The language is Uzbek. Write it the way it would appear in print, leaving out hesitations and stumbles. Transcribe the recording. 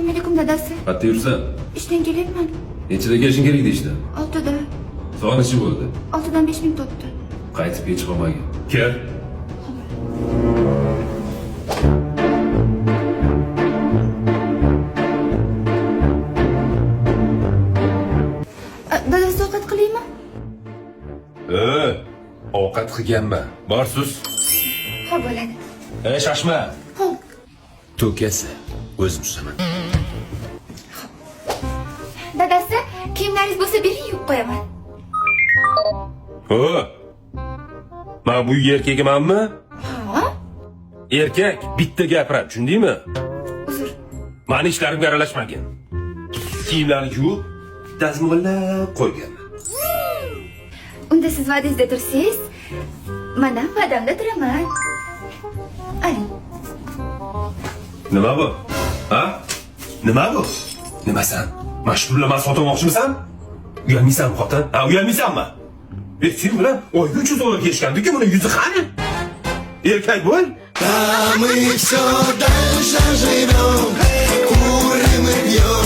Assalomu alaykum dadasi. Qatta yursan? Ishdan kelyapman. Nechida kelishing kerak edi ishdan? 6da. Soat necha bo'ldi? 6dan 5 minut o'tdi. Qaytib hech qolmagin. Kel. Dadasi ovqat qilaymi? Ovqat qilganman. Bor sus. Xo'p bo'ladi. Shoshma. Xo'p. To'kasi. O'zim suzaman. Dadasi, kiyimlaringiz bo'lsa bering yuvib qo'yaman. Men bu erkak emanmi? Ha? Erkak bitta gapiradi, tushundingmi? Uzr. Meni ishlarimga aralashmagin. Kiyimlarni yuvib, dazmollab qo'yganman. Unda siz va'dangizda tursangiz, men ham va'damda turaman. Aling. Nima bu? Ha? Nima bu? Nimasan? Mashhurlarni sotmoqchimisan? Uyalmaysanmi xotin? Ha, uyalmaysanmi? Sen bilan oyga 300 dollar kelishgandik-ku, buni yuzi qani? Erkak bo'l. А мы все дальше живем, курим и пьем.